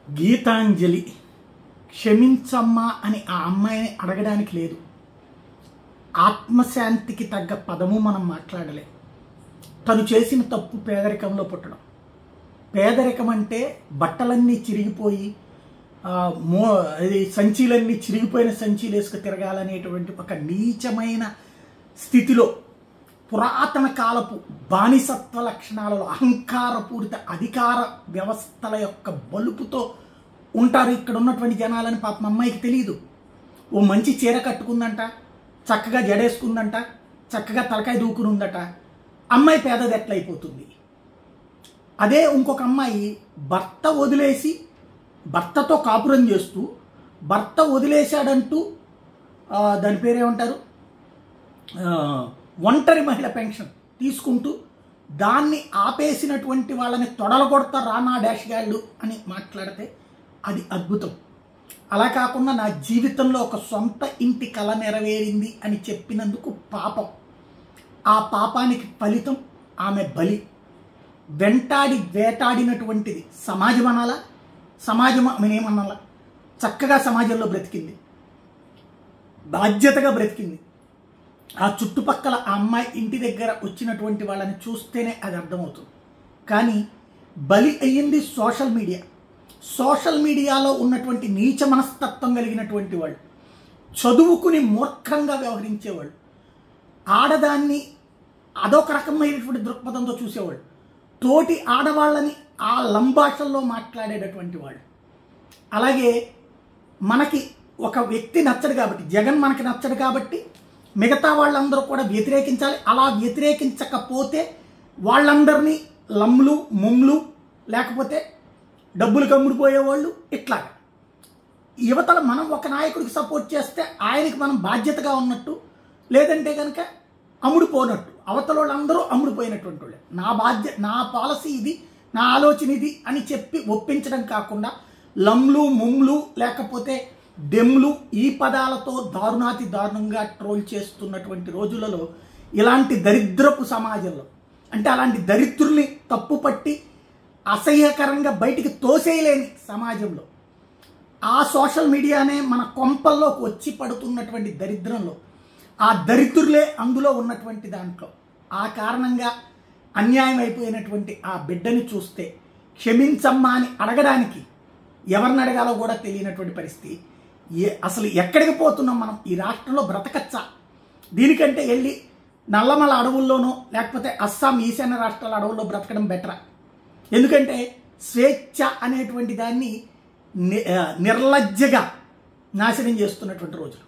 గీతాంజలి క్షమించమ్మా అని ఆ అమ్మాయిని అడగడానికి లేదు. ఆత్మశాంతికి తగ్గ పదము మనం మాట్లాడలే. తను చేసిన తప్పు పేదరికంలో పుట్టడం. పేదరికం అంటే బట్టలన్నీ చిరిగిపోయి సంచీలన్నీ చిరిగిపోయిన సంచీలు వేసుకు తిరగాలనేటువంటి ఒక నీచమైన స్థితిలో, పురాతన కాలపు బానిసత్వ లక్షణాలలో, అహంకారపూరిత అధికార వ్యవస్థల యొక్క బలుపుతో ఉంటారు ఇక్కడ ఉన్నటువంటి జనాలని పాపం అమ్మాయికి తెలియదు. ఓ మంచి చీర కట్టుకుందంట, చక్కగా జడేసుకుందంట, చక్కగా తలకాయ దూకునుందట. అమ్మాయి పేదది ఎట్లయిపోతుంది? అదే ఇంకొక అమ్మాయి భర్త వదిలేసి, భర్తతో కాపురం చేస్తూ, భర్త వదిలేశాడంటూ దాని పేరేమంటారు, ఒంటరి మహిళ పెన్షన్ తీసుకుంటూ దాన్ని ఆపేసినటువంటి వాళ్ళని తొడలగొడతా రానా డాష్ గాళ్ళు అని మాట్లాడితే అది అద్భుతం. అలా కాకుండా నా జీవితంలో ఒక సొంత ఇంటి కల నెరవేరింది అని చెప్పినందుకు పాపం. ఆ పాపానికి ఫలితం ఆమె బలి. వెంటాడి వేటాడినటువంటిది సమాజం అనాలా? సమాజం ఆమెనేమనాలా? చక్కగా సమాజంలో బ్రతికింది, బాధ్యతగా బ్రతికింది. ఆ చుట్టుపక్కల ఆ అమ్మాయి ఇంటి దగ్గర వచ్చినటువంటి వాళ్ళని చూస్తేనే అది అర్థమవుతుంది. కానీ బలి అయ్యింది సోషల్ మీడియా. సోషల్ మీడియాలో ఉన్నటువంటి నీచ మనస్తత్వం కలిగినటువంటి వాళ్ళు, చదువుకుని మూర్ఖంగా వ్యవహరించేవాళ్ళు, ఆడదాన్ని అదొక రకమైనటువంటి దృక్పథంతో చూసేవాళ్ళు, తోటి ఆడవాళ్ళని ఆ లంబాషల్లో మాట్లాడేటటువంటి వాళ్ళు. అలాగే మనకి ఒక వ్యక్తి నచ్చడు కాబట్టి, జగన్ మనకి నచ్చడు కాబట్టి మిగతా వాళ్ళందరూ కూడా వ్యతిరేకించాలి. అలా వ్యతిరేకించకపోతే వాళ్ళందరినీ లమ్లు ముమ్లు లేకపోతే డబ్బులు కమ్ముడిపోయేవాళ్ళు ఇట్లాగా. యువతల మనం ఒక నాయకుడికి సపోర్ట్ చేస్తే ఆయనకి మనం బాధ్యతగా ఉన్నట్టు, లేదంటే కనుక అమ్ముడుపోనట్టు. అవతల వాళ్ళందరూ అమ్ముడుపోయినటువంటి వాళ్ళే. నా పాలసీ ఇది, నా ఆలోచన ఇది అని చెప్పి ఒప్పించడం కాకుండా లమ్లు ముమ్లు లేకపోతే దెమ్లు ఈ పదాలతో దారుణాతి దారుణంగా ట్రోల్ చేస్తున్నటువంటి రోజులలో, ఇలాంటి దరిద్రపు సమాజంలో, అంటే అలాంటి దరిద్రుల్ని తప్పుపట్టి అసహ్యకరంగా బయటికి తోసేయలేని సమాజంలో, ఆ సోషల్ మీడియానే మన కొంపల్లోకి వచ్చి పడుతున్నటువంటి దరిద్రంలో, ఆ దరిద్రులే అందులో ఉన్నటువంటి దాంట్లో, ఆ కారణంగా అన్యాయం అయిపోయినటువంటి ఆ బిడ్డని చూస్తే క్షమించమ్మా అని అడగడానికి ఎవరిని అడగాలో కూడా తెలియనటువంటి పరిస్థితి. అసలు ఎక్కడికి పోతున్నాం మనం? ఈ రాష్ట్రంలో బ్రతకచ్చా? దీనికంటే వెళ్ళి నల్లమల అడవుల్లోనో లేకపోతే అస్సాం ఈశాన్య రాష్ట్రాల అడవుల్లో బ్రతకడం బెటరా? ఎందుకంటే స్వేచ్ఛ అనేటువంటి దాన్ని నిర్లజ్జగా నాశనం చేస్తున్నటువంటి రోజులు.